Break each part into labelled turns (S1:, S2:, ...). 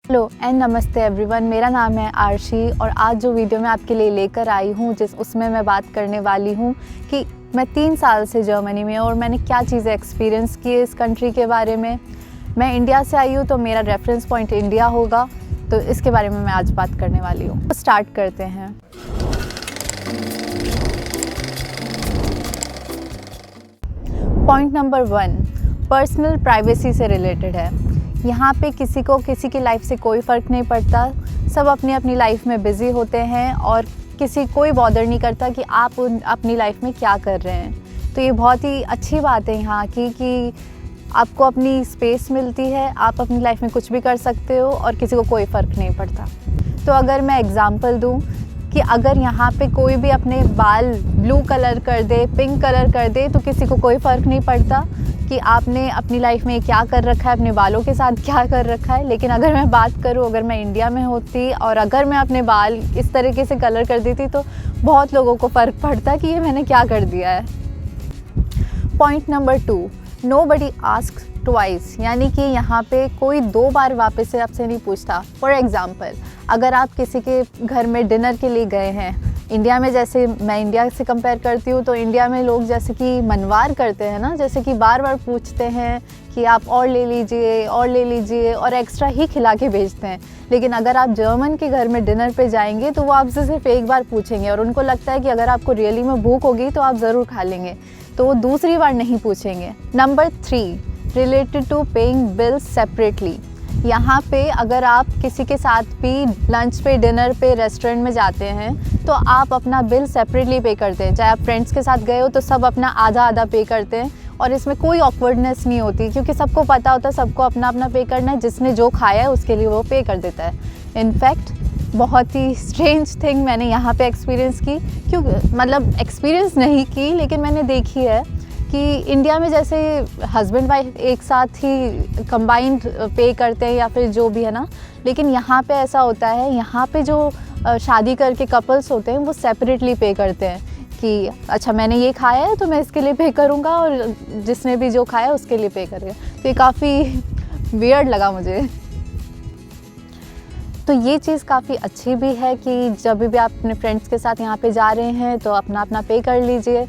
S1: Hello and नमस्ते everyone, मेरा नाम है आरशी और आज जो वीडियो मैं आपके लिए लेकर आई हूँ उसमें मैं बात करने वाली हूँ कि मैं 3 साल से जर्मनी में हूँ और मैंने क्या चीज़ें एक्सपीरियंस की है इस कंट्री के बारे में। मैं इंडिया से आई हूँ तो मेरा रेफरेंस पॉइंट इंडिया होगा, तो इसके बारे में मैं आज बात करने वाली हूँ। तो स्टार्ट करते हैं। पॉइंट नंबर 1 पर्सनल प्राइवेसी से रिलेटेड है। यहाँ पे किसी को किसी की लाइफ से कोई फ़र्क नहीं पड़ता, सब अपनी अपनी लाइफ में बिज़ी होते हैं और कोई बॉदर नहीं करता कि आप अपनी लाइफ में क्या कर रहे हैं। तो ये बहुत ही अच्छी बात है यहाँ की कि आपको अपनी स्पेस मिलती है, आप अपनी लाइफ में कुछ भी कर सकते हो और किसी को कोई फ़र्क नहीं पड़ता। तो अगर मैं एग्ज़ाम्पल दूँ कि अगर यहाँ पे कोई भी अपने बाल ब्लू कलर कर दे, पिंक कलर कर दे, तो किसी को कोई फ़र्क नहीं पड़ता कि आपने अपनी लाइफ में क्या कर रखा है, अपने बालों के साथ क्या कर रखा है। लेकिन अगर मैं बात करूँ, अगर मैं इंडिया में होती और अगर मैं अपने बाल इस तरीके से कलर कर देती तो बहुत लोगों को फ़र्क पड़ता कि ये मैंने क्या कर दिया है। Point number 2 nobody asks twice, यानी कि यहाँ पे कोई 2 बार वापस से आपसे नहीं पूछता। फॉर एग्ज़ाम्पल, अगर आप किसी के घर में डिनर के लिए गए हैं, इंडिया में जैसे मैं इंडिया से कंपेयर करती हूँ तो इंडिया में लोग जैसे कि मनवार करते हैं ना, जैसे कि बार बार पूछते हैं कि आप और ले लीजिए और एक्स्ट्रा ही खिला के भेजते हैं। लेकिन अगर आप जर्मन के घर में डिनर पे जाएंगे तो वो आपसे सिर्फ एक बार पूछेंगे और उनको लगता है कि अगर आपको रियली में भूख होगी तो आप ज़रूर खा लेंगे, तो वो दूसरी बार नहीं पूछेंगे। Number 3 related to paying bills separately. यहाँ पे अगर आप किसी के साथ भी लंच पे, डिनर पे, रेस्टोरेंट में जाते हैं तो आप अपना बिल सेपरेटली पे करते हैं। चाहे आप फ्रेंड्स के साथ गए हो तो सब अपना आधा आधा पे करते हैं और इसमें कोई ऑकवर्डनेस नहीं होती क्योंकि सबको पता होता है सबको अपना अपना पे करना है। जिसने जो खाया है उसके लिए वो पे कर देता है। इनफैक्ट बहुत ही स्ट्रेंज थिंग मैंने यहाँ पे एक्सपीरियंस की, मतलब एक्सपीरियंस नहीं की लेकिन मैंने देखी है कि इंडिया में जैसे हस्बैंड वाइफ एक साथ ही कंबाइंड पे करते हैं या फिर जो भी है ना, लेकिन यहाँ पे ऐसा होता है, यहाँ पे जो शादी करके कपल्स होते हैं वो सेपरेटली पे करते हैं कि अच्छा मैंने ये खाया है तो मैं इसके लिए पे करूँगा और जिसने भी जो खाया उसके लिए पे करेगा। तो ये काफ़ी वियर्ड लगा मुझे। तो ये चीज़ काफ़ी अच्छी भी है कि जब भी आप अपने फ्रेंड्स के साथ यहाँ पे जा रहे हैं तो अपना अपना पे कर लीजिए।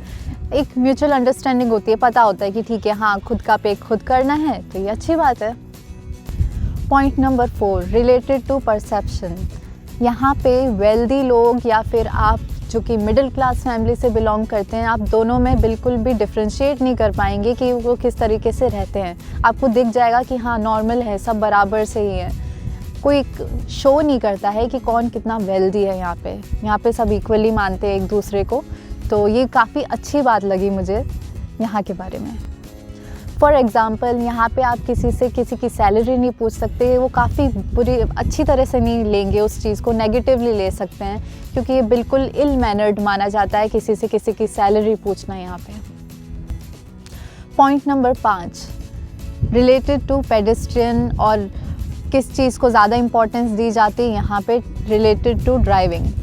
S1: एक म्यूचुअल अंडरस्टैंडिंग होती है, पता होता है कि ठीक है हाँ खुद का पे खुद करना है, तो ये अच्छी बात है। Point number 4 related to perception. यहाँ पे वेल्दी लोग या फिर आप जो कि मिडिल क्लास फैमिली से बिलोंग करते हैं, आप दोनों में बिल्कुल भी डिफ्रेंशिएट नहीं कर पाएंगे कि वो किस तरीके से रहते हैं। आपको दिख जाएगा कि हाँ नॉर्मल है, सब बराबर से ही है। कोई शो नहीं करता है कि कौन कितना वेल्दी है। यहाँ पे सब इक्वली मानते हैं एक दूसरे को। तो ये काफ़ी अच्छी बात लगी मुझे यहाँ के बारे में। फॉर एग्ज़ाम्पल, यहाँ पे आप किसी से किसी की सैलरी नहीं पूछ सकते, वो काफ़ी अच्छी तरह से नहीं लेंगे, उस चीज़ को नेगेटिवली ले सकते हैं क्योंकि ये बिल्कुल इल मैनर्ड माना जाता है किसी से किसी की सैलरी पूछना यहाँ पे। Point number 5 related to pedestrian और किस चीज़ को ज़्यादा इम्पोर्टेंस दी जाती है यहाँ पे, रिलेटेड टू ड्राइविंग।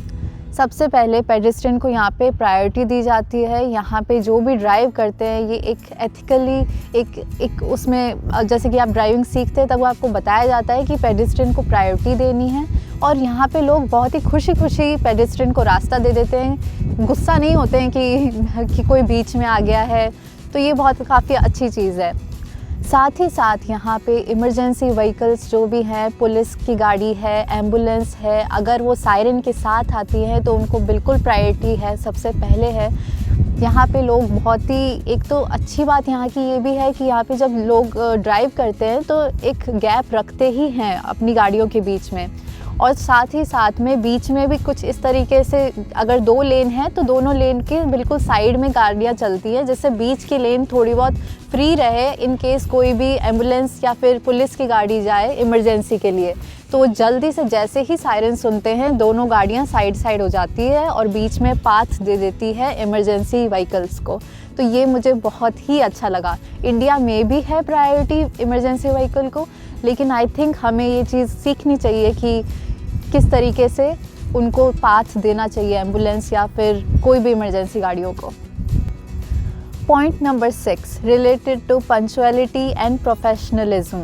S1: सबसे पहले पेडेस्ट्रियन को यहाँ पे प्रायोरिटी दी जाती है। यहाँ पे जो भी ड्राइव करते हैं ये एक एथिकली एक उसमें जैसे कि आप ड्राइविंग सीखते हैं तब आपको बताया जाता है कि पेडेस्ट्रियन को प्रायोरिटी देनी है और यहाँ पे लोग बहुत ही खुशी पेडेस्ट्रियन को रास्ता दे देते हैं, गुस्सा नहीं होते हैं कि कोई बीच में आ गया है। तो ये काफ़ी अच्छी चीज़ है। साथ ही साथ यहाँ पे इमरजेंसी व्हीकल्स जो भी हैं, पुलिस की गाड़ी है, एम्बुलेंस है, अगर वो सायरन के साथ आती है तो उनको बिल्कुल प्रायोरिटी है, सबसे पहले है। यहाँ पे लोग बहुत ही, एक तो अच्छी बात यहाँ की ये भी है कि यहाँ पे जब लोग ड्राइव करते हैं तो एक गैप रखते ही हैं अपनी गाड़ियों के बीच में और साथ ही साथ में बीच में भी कुछ इस तरीके से, अगर 2 लेन है तो दोनों लेन के बिल्कुल साइड में गाड़ियाँ चलती हैं जिससे बीच की लेन थोड़ी बहुत फ्री रहे इन केस कोई भी एम्बुलेंस या फिर पुलिस की गाड़ी जाए इमरजेंसी के लिए। तो जल्दी से जैसे ही सायरन सुनते हैं दोनों गाड़ियाँ साइड हो जाती है और बीच में पाथ दे देती है इमरजेंसी व्हीकल्स को। तो ये मुझे बहुत ही अच्छा लगा। इंडिया में भी है प्रायोरिटी इमरजेंसी व्हीकल को, लेकिन आई थिंक हमें ये चीज़ सीखनी चाहिए कि किस तरीके से उनको पाथ देना चाहिए एम्बुलेंस या फिर कोई भी इमरजेंसी गाड़ियों को। Point number 6 related to punctuality and professionalism.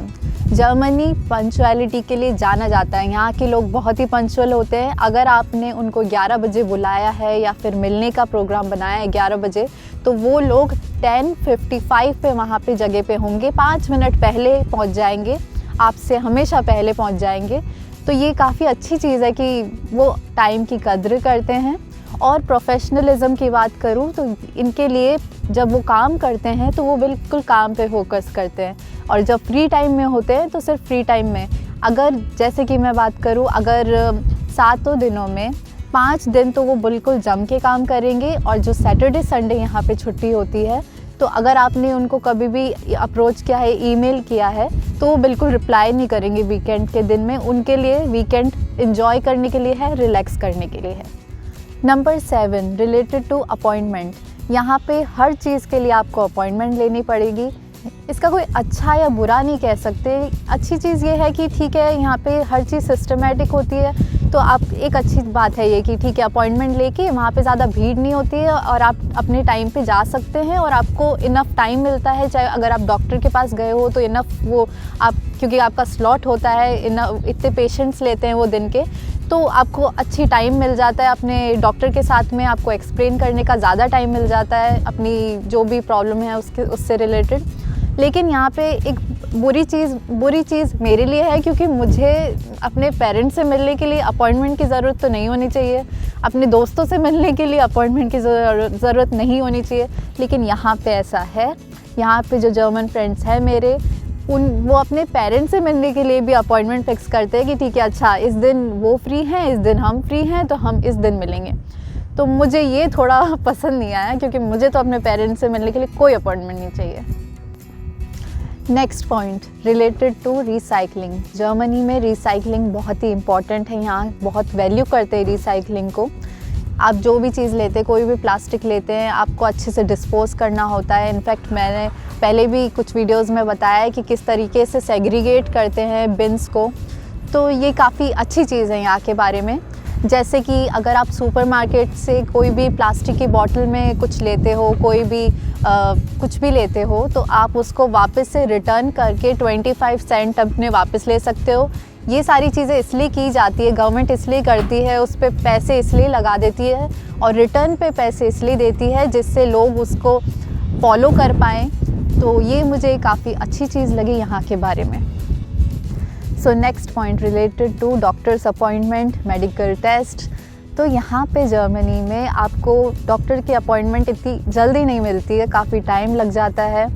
S1: Germany punctuality के लिए जाना जाता है। यहाँ के लोग बहुत ही पंक्चुअल होते हैं। अगर आपने उनको 11 बजे बुलाया है या फिर मिलने का प्रोग्राम बनाया है 11 बजे, तो वो लोग 10:55 पे वहाँ पे जगह पे होंगे, 5 मिनट पहले पहुँच जाएंगे, आपसे हमेशा पहले पहुँच जाएंगे। तो ये काफ़ी अच्छी चीज़ है कि वो टाइम की कद्र करते हैं। और प्रोफेशनलिज्म की बात करूँ तो इनके लिए जब वो काम करते हैं तो वो बिल्कुल काम पे फोकस करते हैं, और जब फ्री टाइम में होते हैं तो सिर्फ फ्री टाइम में। अगर जैसे कि मैं बात करूँ, अगर 7 दिनों में 5 दिन तो वो बिल्कुल जम के काम करेंगे, और जो सैटरडे संडे यहाँ पे छुट्टी होती है, तो अगर आपने उनको कभी भी अप्रोच किया है, ईमेल किया है, तो वो बिल्कुल रिप्लाई नहीं करेंगे वीकेंड के दिन में। उनके लिए वीकेंड एंजॉय करने के लिए है, रिलैक्स करने के लिए है। Number 7, related to appointment. यहाँ पे हर चीज़ के लिए आपको अपॉइंटमेंट लेनी पड़ेगी। इसका कोई अच्छा या बुरा नहीं कह सकते। अच्छी चीज़ ये है कि ठीक है, यहाँ पे हर चीज़ सिस्टमेटिक होती है, तो आप एक अच्छी बात है ये कि ठीक है, अपॉइंटमेंट लेके वहाँ पे ज़्यादा भीड़ नहीं होती है और आप अपने टाइम पे जा सकते हैं, और आपको इनफ टाइम मिलता है। चाहे अगर आप डॉक्टर के पास गए हो तो इनफ वो आप, क्योंकि आपका स्लॉट होता है, इतने पेशेंट्स लेते हैं वो दिन के, तो आपको अच्छी टाइम मिल जाता है। अपने डॉक्टर के साथ में आपको एक्सप्लेन करने का ज़्यादा टाइम मिल जाता है, अपनी जो भी प्रॉब्लम है उससे रिलेटेड। लेकिन यहाँ पे एक बुरी चीज़ मेरे लिए है, क्योंकि मुझे अपने पेरेंट्स से मिलने के लिए अपॉइंटमेंट की ज़रूरत तो नहीं होनी चाहिए, अपने दोस्तों से मिलने के लिए अपॉइंटमेंट की ज़रूरत नहीं होनी चाहिए। लेकिन यहाँ पे ऐसा है। यहाँ पे जो जर्मन फ्रेंड्स हैं मेरे, वो अपने पेरेंट्स से मिलने के लिए भी अपॉइंटमेंट फिक्स करते हैं कि ठीक है, अच्छा इस दिन वो फ्री हैं, इस दिन हम फ्री हैं, तो हम इस दिन मिलेंगे। तो मुझे ये थोड़ा पसंद नहीं आया, क्योंकि मुझे तो अपने पेरेंट्स से मिलने के लिए कोई अपॉइंटमेंट नहीं चाहिए। Next point, related to recycling. Germany में रिसाइकलिंग बहुत ही इम्पॉर्टेंट है। यहाँ बहुत वैल्यू करते हैं रिसाइकलिंग को। आप जो भी चीज़ लेते हैं, कोई भी प्लास्टिक लेते हैं, आपको अच्छे से डिस्पोज़ करना होता है। इनफैक्ट मैंने पहले भी कुछ वीडियोस में बताया है कि किस तरीके से सेग्रीगेट करते हैं बिन्स को। तो ये काफ़ी अच्छी चीज़ है यहाँ के बारे में। जैसे कि अगर आप सुपरमार्केट से कोई भी प्लास्टिक की बॉटल में कुछ लेते हो, कोई भी कुछ भी लेते हो, तो आप उसको वापस से रिटर्न करके 25 सेंट अपने वापस ले सकते हो। ये सारी चीज़ें इसलिए की जाती है, गवर्नमेंट इसलिए करती है, उस पर पैसे इसलिए लगा देती है और रिटर्न पे पैसे इसलिए देती है जिससे लोग उसको फॉलो कर पाएँ। तो ये मुझे काफ़ी अच्छी चीज़ लगी यहाँ के बारे में। So next point, related to doctors appointment, medical test. तो यहाँ पे जर्मनी में आपको डॉक्टर की अपॉइंटमेंट इतनी जल्दी नहीं मिलती है, काफ़ी टाइम लग जाता है।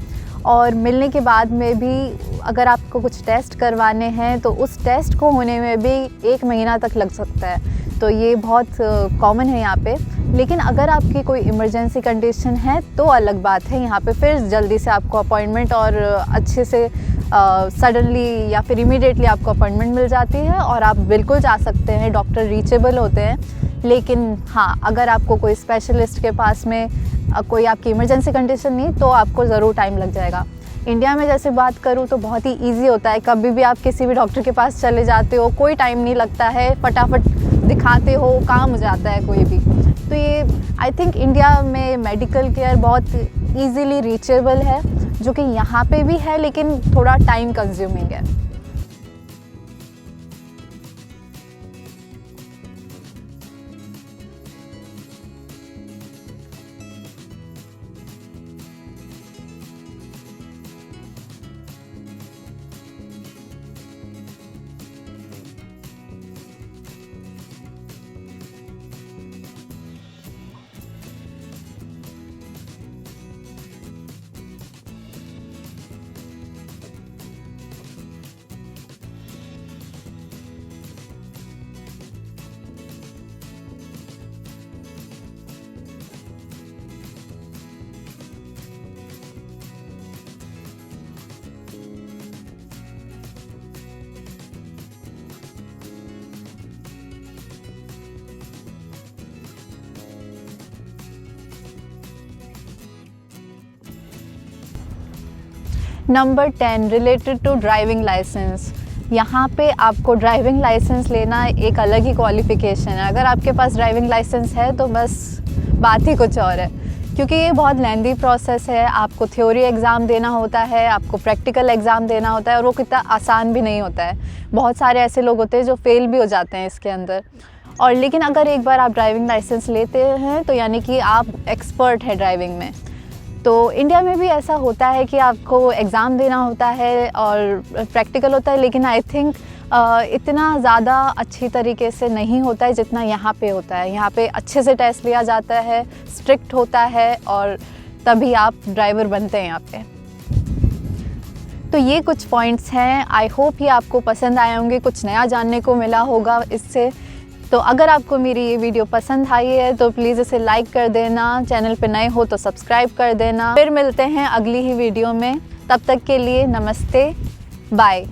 S1: और मिलने के बाद में भी अगर आपको कुछ टेस्ट करवाने हैं तो उस टेस्ट को होने में भी 1 महीना तक लग सकता है। तो ये बहुत कॉमन है यहाँ पे। लेकिन अगर आपकी कोई इमरजेंसी कंडीशन है तो अलग बात है, यहाँ पे फिर जल्दी से आपको अपॉइंटमेंट और अच्छे से सडनली या फिर इमीडिएटली आपको अपॉइंटमेंट मिल जाती है और आप बिल्कुल जा सकते हैं, डॉक्टर रीचेबल होते हैं। लेकिन हाँ, अगर आपको कोई स्पेशलिस्ट के पास में कोई आपकी इमरजेंसी कंडीशन नहीं तो आपको ज़रूर टाइम लग जाएगा। इंडिया में जैसे बात करूँ तो बहुत ही इजी होता है, कभी भी आप किसी भी डॉक्टर के पास चले जाते हो, कोई टाइम नहीं लगता है, फटाफट दिखाते हो, काम हो जाता है कोई भी। तो ये आई थिंक इंडिया में मेडिकल केयर बहुत ईजीली रीचेबल है, जो कि यहाँ पे भी है लेकिन थोड़ा टाइम कंज्यूमिंग है। Number 10, related to driving licence. यहाँ पे आपको ड्राइविंग लाइसेंस लेना एक अलग ही क्वालिफ़िकेशन है। अगर आपके पास ड्राइविंग लाइसेंस है तो बस बात ही कुछ और है, क्योंकि ये बहुत लेंदी प्रोसेस है। आपको थ्योरी एग्ज़ाम देना होता है, आपको प्रैक्टिकल एग्ज़ाम देना होता है, और वो कितना आसान भी नहीं होता है। बहुत सारे ऐसे लोग होते हैं जो फेल भी हो जाते हैं इसके अंदर। और लेकिन अगर एक बार आप ड्राइविंग लाइसेंस लेते हैं तो यानी कि आप एक्सपर्ट हैं ड्राइविंग में। तो इंडिया में भी ऐसा होता है कि आपको एग्ज़ाम देना होता है और प्रैक्टिकल होता है, लेकिन आई थिंक इतना ज़्यादा अच्छी तरीके से नहीं होता है जितना यहाँ पे होता है। यहाँ पे अच्छे से टेस्ट लिया जाता है, स्ट्रिक्ट होता है, और तभी आप ड्राइवर बनते हैं यहाँ पे। तो ये कुछ पॉइंट्स हैं। आई होप ये आपको पसंद आए होंगे, कुछ नया जानने को मिला होगा इससे। तो अगर आपको मेरी ये वीडियो पसंद आई है तो प्लीज़ इसे लाइक कर देना, चैनल पे नए हो तो सब्सक्राइब कर देना। फिर मिलते हैं अगली ही वीडियो में, तब तक के लिए नमस्ते, बाय।